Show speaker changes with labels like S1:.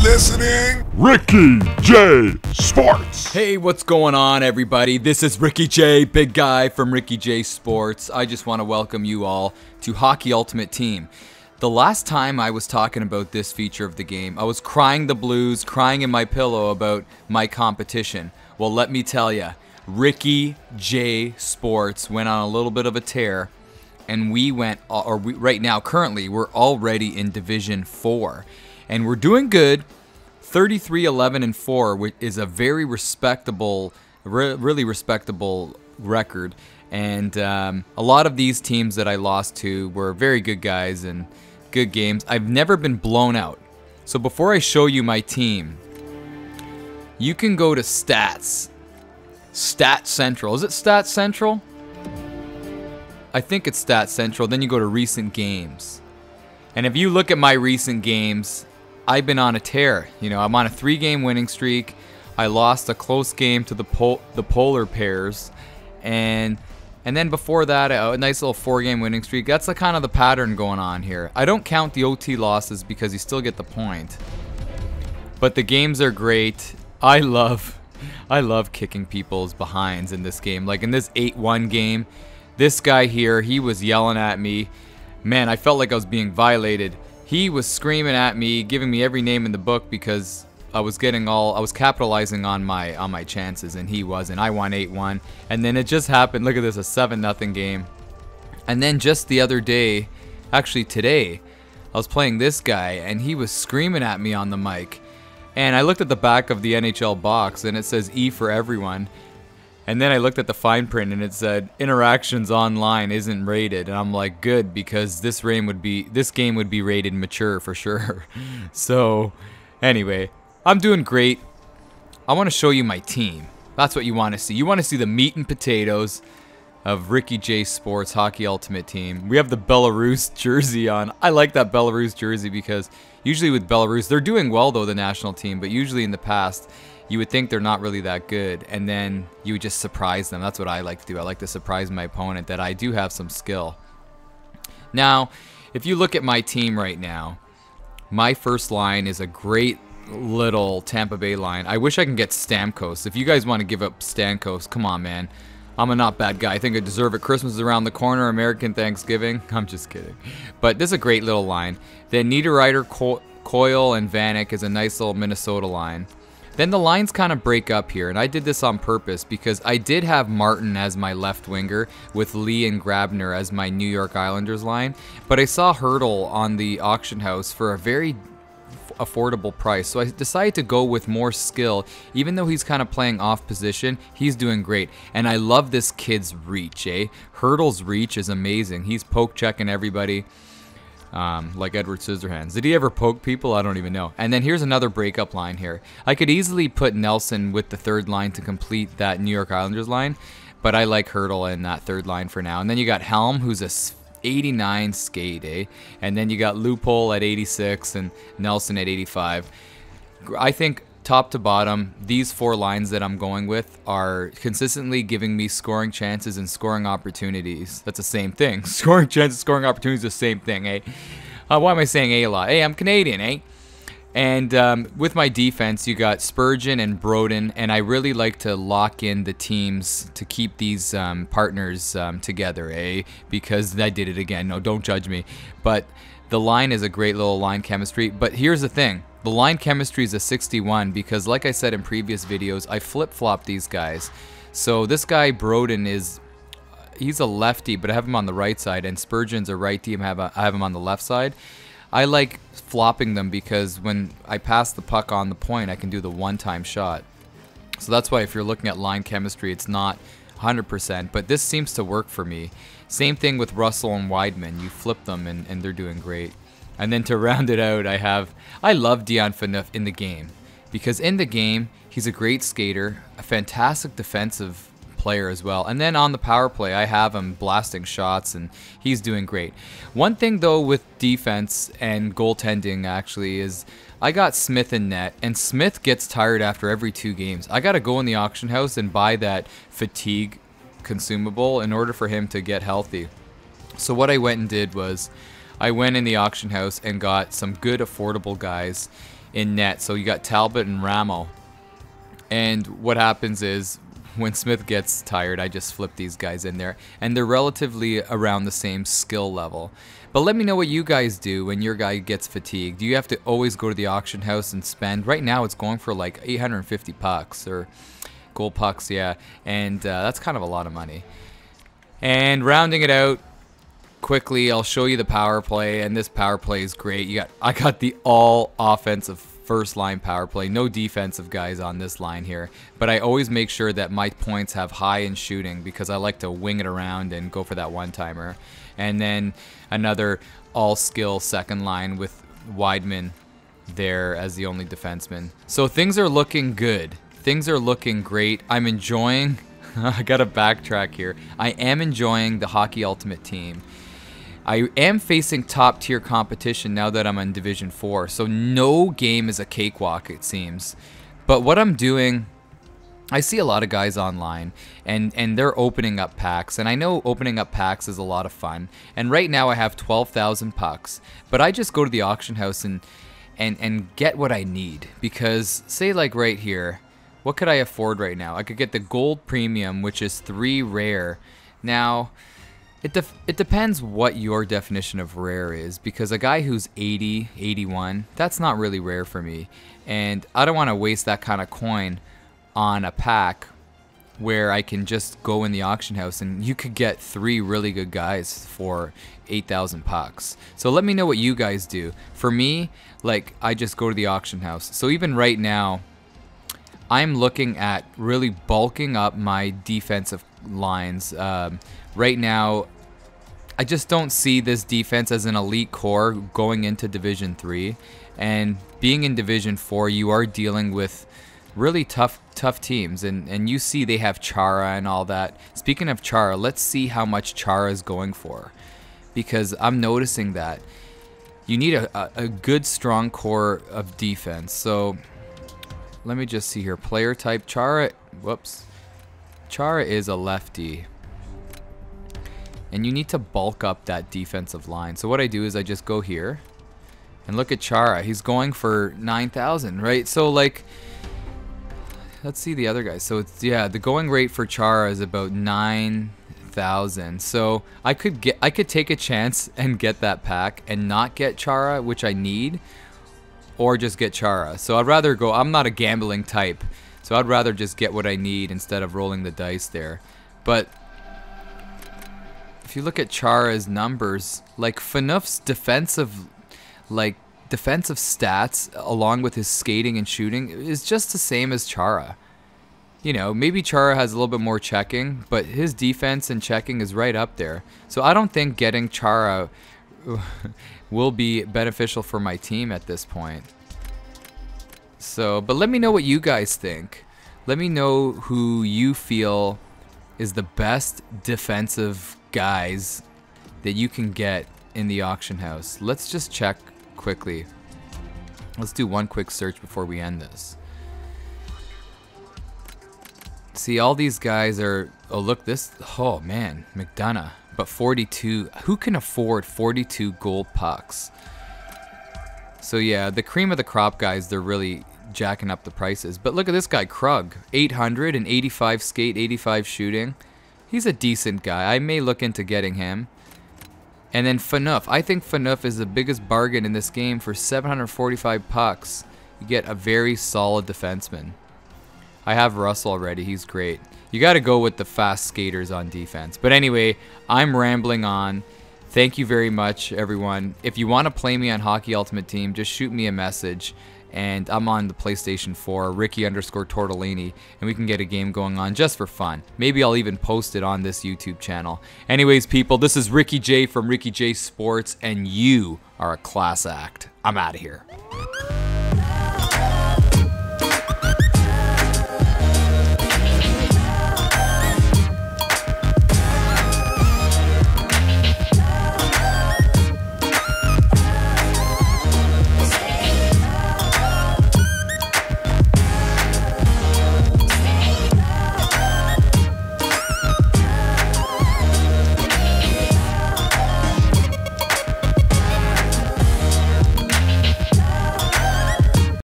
S1: listening?
S2: Ricky J Sports.
S3: Hey, what's going on, everybody? This is Ricky J, big guy from Ricky J Sports. I just want to welcome you all to Hockey Ultimate Team. The last time I was talking about this feature of the game, I was crying the blues, crying in my pillow about my competition. Well, let me tell you, Ricky J Sports went on a little bit of a tear, and right now, currently, we're already in Division 4. And we're doing good, 33-11-4, which is a very respectable, really respectable record. And a lot of these teams that I lost to were very good guys and good games. I've never been blown out. So before I show you my team, you can go to Stats. Stat Central. Is it Stat Central? I think it's Stat Central. Then you go to Recent Games. And if you look at my recent games, I've been on a tear. You know, I'm on a 3-game winning streak. I lost a close game to the Polar Pairs, and then before that, a nice little 4-game winning streak. That's the kind of the pattern going on here. I don't count the OT losses because you still get the point. But the games are great. I love kicking people's behinds in this game. Like in this 8-1 game, this guy here, he was yelling at me. Man, I felt like I was being violated. He was screaming at me, giving me every name in the book because I was capitalizing on my chances, and he wasn't. I won 8-1, and then it just happened. Look at this, a 7-0 game. And then just the other day, actually today, I was playing this guy, and he was screaming at me on the mic. And I looked at the back of the NHL box, and it says E for everyone. And then I looked at the fine print and it said interactions online isn't rated, and I'm like, good, because this game would be rated mature for sure. So anyway, I'm doing great. I want to show you my team. That's what you want to see. You want to see the meat and potatoes of Ricky J Sports Hockey Ultimate Team. We have the Belarus jersey on. I like that Belarus jersey because usually with Belarus, they're doing well though, the national team, but usually in the past you would think they're not really that good, and then you would just surprise them. That's what I like to do. I like to surprise my opponent that I do have some skill. Now, if you look at my team right now, my first line is a great little Tampa Bay line. I wish I can get Stamkos. If you guys want to give up Stamkos, come on, man. I'm a not bad guy. I think I deserve it. Christmas is around the corner. American Thanksgiving. I'm just kidding. But this is a great little line. Then Niederreiter, Coyle, and Vanek is a nice little Minnesota line. Then the lines kind of break up here, and I did this on purpose because I did have Martin as my left winger with Lee and Grabner as my New York Islanders line, but I saw Hurdle on the auction house for a very affordable price, so I decided to go with more skill. Even though he's kind of playing off position, he's doing great, and I love this kid's reach. Hurdle's reach is amazing. He's poke checking everybody. Like Edward Scissorhands. Did he ever poke people? I don't even know. And then here's another breakup line here. I could easily put Nelson with the third line to complete that New York Islanders line, but I like Hurdle in that third line for now. And then you got Helm, who's a 89 skate, and then you got Loophole at 86 and Nelson at 85. I think top to bottom, these 4 lines that I'm going with are consistently giving me scoring chances and scoring opportunities. That's the same thing. Scoring chances, scoring opportunities, the same thing, why am I saying a lot? I'm Canadian, And with my defense, you got Spurgeon and Broden, and I really like to lock in the teams to keep these partners together, because I did it again. No, don't judge me. But the line is a great little line chemistry. But here's the thing. The line chemistry is a 61 because, like I said in previous videos, I flip-flop these guys. So this guy, Broden, he's a lefty, but I have him on the right side, and Spurgeon's a righty, I have him on the left side. I like flopping them because when I pass the puck on the point, I can do the one-time shot. So that's why if you're looking at line chemistry, it's not 100%, but this seems to work for me. Same thing with Russell and Weidman. You flip them, and they're doing great. And then to round it out, I love Dion Phaneuf in the game because in the game, he's a great skater, a fantastic defensive player as well. And then on the power play, I have him blasting shots, and he's doing great. One thing, though, with defense and goaltending, actually, is I got Smith in net, and Smith gets tired after every 2 games. I got to go in the auction house and buy that fatigue consumable in order for him to get healthy. So what I went and did was I went in the auction house and got some good affordable guys in net. So you got Talbot and Ramo. And what happens is when Smith gets tired, I just flip these guys in there. And they're relatively around the same skill level. But let me know what you guys do when your guy gets fatigued. Do you have to always go to the auction house and spend? Right now it's going for like 850 pucks or gold pucks, yeah. And that's kind of a lot of money. And rounding it out quickly, I'll show you the power play. And this power play is great. I got the all offensive first line power play. No defensive guys on this line here. But I always make sure that my points have high in shooting because I like to wing it around and go for that one-timer. And then another all-skill second line with Weidman there as the only defenseman. So things are looking good. Things are looking great. I'm enjoying... I gotta backtrack here. I am enjoying the Hockey Ultimate Team. I am facing top-tier competition now that I'm in Division 4. So no game is a cakewalk, it seems. But what I'm doing... I see a lot of guys online, and they're opening up packs, and I know opening up packs is a lot of fun. And right now I have 12,000 pucks, but I just go to the auction house and get what I need. Because, say like right here, what could I afford right now? I could get the gold premium, which is 3 rare. Now, it depends what your definition of rare is, because a guy who's 80, 81, that's not really rare for me. And I don't want to waste that kind of coin on a pack where I can just go in the auction house and you could get 3 really good guys for 8,000 pucks. So let me know what you guys do. For me, like, I just go to the auction house. So even right now, I'm looking at really bulking up my defensive lines. Right now, I just don't see this defense as an elite core going into Division 3. And being in Division 4, you are dealing with really tough teams, and you see they have Chara and all that. Speaking of Chara, let's see how much Chara is going for, because I'm noticing that you need a good strong core of defense. So let me just see here. Player type Chara. Whoops. Chara is a lefty, and you need to bulk up that defensive line. So what I do is I just go here and look at Chara. He's going for 9,000, right? So like, let's see the other guys. So it's, yeah, the going rate for Chara is about 9,000. So I could take a chance and get that pack and not get Chara, which I need, or just get Chara. So I'd rather go. I'm not a gambling type, so I'd rather just get what I need instead of rolling the dice there. But if you look at Chara's numbers, like Phaneuf's defensive stats along with his skating and shooting is just the same as Chara. You know, maybe Chara has a little bit more checking, but his defense and checking is right up there. So I don't think getting Chara will be beneficial for my team at this point. So, but let me know what you guys think. Let me know who you feel is the best defensive guys that you can get in the auction house. Let's just check quickly. Let's do one quick search before we end this. See, all these guys are... Oh, look, this... Oh, man. McDonough. But 42... Who can afford 42 gold pucks? So, yeah, the cream of the crop guys, they're really jacking up the prices. But look at this guy, Krug. 885 skate, 85 shooting. He's a decent guy. I may look into getting him. And then Phaneuf. I think Phaneuf is the biggest bargain in this game. For 745 pucks, you get a very solid defenseman. I have Russell already. He's great. You got to go with the fast skaters on defense. But anyway, I'm rambling on. Thank you very much, everyone. If you want to play me on Hockey Ultimate Team, just shoot me a message. And I'm on the PlayStation 4, Ricky_Tortellini, and we can get a game going on just for fun. Maybe I'll even post it on this YouTube channel. Anyways, people, this is Ricky J from Ricky J Sports, and you are a class act. I'm out of here.